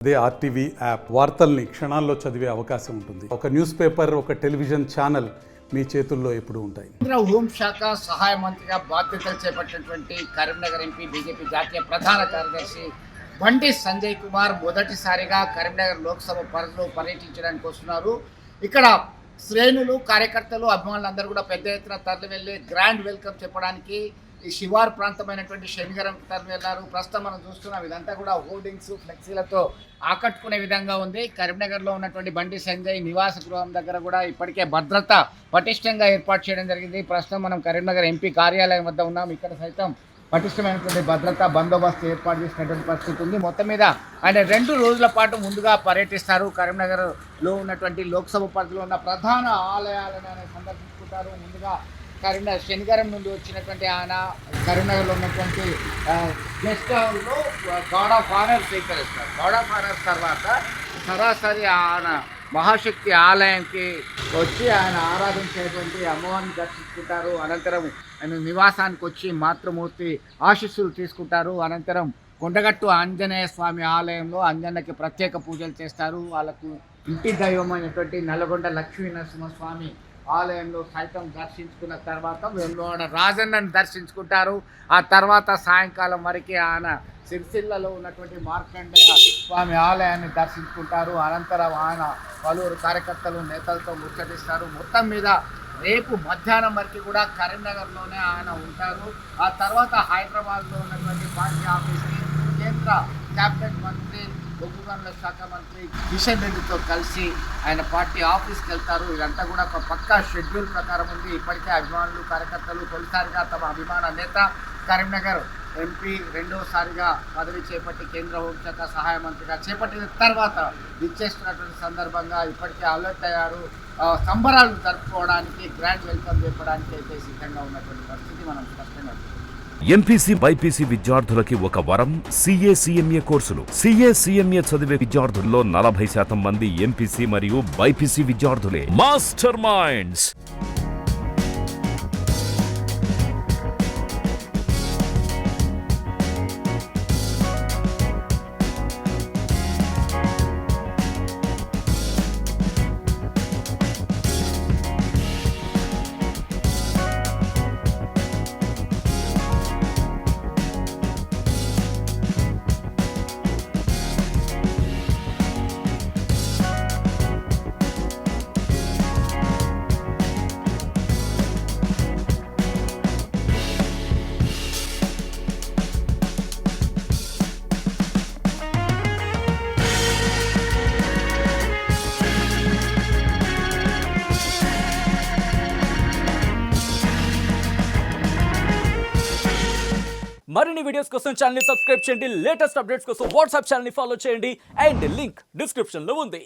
అదే RTV app వార్తల్ని క్షణాల్లో చదివే అవకాశం ఉంటుంది. ఒక న్యూస్ పేపర్, ఒక టెలివిజన్ ఛానల్ మీ చేతుల్లో ఎప్పుడూ ఉంటాయి. కేంద్ర హోంశాఖ సహాయ మంత్రిగా బాధ్యతలు చేపట్టినటువంటి కరీంనగర్ ఎంపీ బీజేపీ జాతీయ ప్రధాన కార్యదర్శి బండి సంజయ్ కుమార్ మొదటిసారిగా కరీంనగర్ లోక్సభ పరిధిలో పర్యటించడానికి వస్తున్నారు. ఇక్కడ శ్రేణులు, కార్యకర్తలు, అభిమానులందరూ కూడా పెద్ద ఎత్తున తరలి వెళ్ళి గ్రాండ్ వెల్కమ్ చెప్పడానికి ఈ శివారు ప్రాంతమైనటువంటి శనిగరం తరలి వెళ్ళారు. ప్రస్తుతం మనం చూస్తున్నాం, ఇదంతా కూడా హోర్డింగ్స్, ఫ్లెక్సీలతో ఆకట్టుకునే విధంగా ఉంది. కరీంనగర్లో ఉన్నటువంటి బండి సంజయ్ నివాస గృహం దగ్గర కూడా ఇప్పటికే భద్రత పటిష్టంగా ఏర్పాటు చేయడం జరిగింది. ప్రస్తుతం మనం కరీంనగర్ ఎంపీ కార్యాలయం వద్ద ఉన్నాం. ఇక్కడ సైతం పటిష్టమైనటువంటి భద్రతా బందోబస్తు ఏర్పాటు చేసినటువంటి పరిస్థితి ఉంది. మొత్తం మీద ఆయన 2 రోజుల పాటు ముందుగా పర్యటిస్తారు. కరీంనగర్లో ఉన్నటువంటి లోక్సభ పరిధిలో ఉన్న ప్రధాన ఆలయాలను ఆయన సందర్శించుకుంటారు. ముందుగా కరీంనగర్ శనిగరం నుండి వచ్చినటువంటి ఆయన కరీంనగర్లో ఉన్నటువంటి గెస్ట్ హౌస్లో గార్డ్ ఆఫ్ ఆనర్ స్వీకరిస్తారు. గార్డ్ ఆఫ్ ఆనర్ తర్వాత సరాసరి ఆయన మహాశక్తి ఆలయంకి వచ్చి ఆయన ఆరాధించేటువంటి అమ్మవారిని దర్శించుకుంటారు. అనంతరం ఆయన నివాసానికి వచ్చి మాతృమూర్తి ఆశీస్సులు తీసుకుంటారు. అనంతరం కొండగట్టు ఆంజనేయ స్వామి ఆలయంలో అంజన్నకి ప్రత్యేక పూజలు చేస్తారు. వాళ్ళకు ఇంటి దైవమైనటువంటి నల్గొండ లక్ష్మీ నరసింహస్వామి ఆలయంలో సైతం దర్శించుకున్న తర్వాత వేములవాడ రాజన్నను దర్శించుకుంటారు. ఆ తర్వాత సాయంకాలం వరకు ఆయన సిరిసిల్లలో ఉన్నటువంటి మార్కండేయ స్వామి ఆలయాన్ని దర్శించుకుంటారు. అనంతరం ఆయన పలువురు కార్యకర్తలు, నేతలతో ముచ్చటిస్తారు. మొత్తం మీద రేపు మధ్యాహ్నం వరకు కూడా కరీంనగర్లోనే ఆయన ఉంటారు. ఆ తర్వాత హైదరాబాద్లో ఉన్నటువంటి పార్టీ ఆఫీస్కి కేంద్ర క్యాబినెట్ మంత్రి, బొగ్గు గనుల శాఖ మంత్రి కిషన్ రెడ్డితో కలిసి ఆయన పార్టీ ఆఫీస్కి వెళ్తారు. ఇదంతా కూడా ఒక పక్కా షెడ్యూల్ ప్రకారం ఉంది. ఇప్పటికే అభిమానులు, కార్యకర్తలు తొలిసారిగా తమ అభిమాన నేత కరీంనగర్ ఎంపీ రెండోసారిగా పదవి చేపట్టి కేంద్ర హోంశాఖ సహాయ మంత్రిగా చేపట్టిన తర్వాత ఇచ్చేస్తున్నటువంటి సందర్భంగా ఇప్పటికే అలర్ట్ అయ్యారు. సంబరాలు జరుపుకోవడానికి, గ్రాండ్ వెల్కమ్ చెప్పడానికి అయితే సిద్ధంగా ఉన్నటువంటి పరిస్థితి మనం స్పష్టంగా ఎంపీసీ బైపీసీ విద్యార్థులకి ఒక వరం సీఏ సీఎంఏ కోర్సులు. సీఏ సీఎంఏ చదివే విద్యార్థుల్లో 40% మంది ఎంపీసీ మరియు బైపీసీ విద్యార్థులే. Master Minds. మరిన్ని వీడియోస్ కోసం ఛానల్ ని సబ్స్క్రైబ్ చేయండి. లేటెస్ట్ అప్డేట్స్ కోసం వాట్సాప్ ఛానల్ ని ఫాలో చేయండి. అండ్ లింక్ డిస్క్రిప్షన్ లో ఉంది.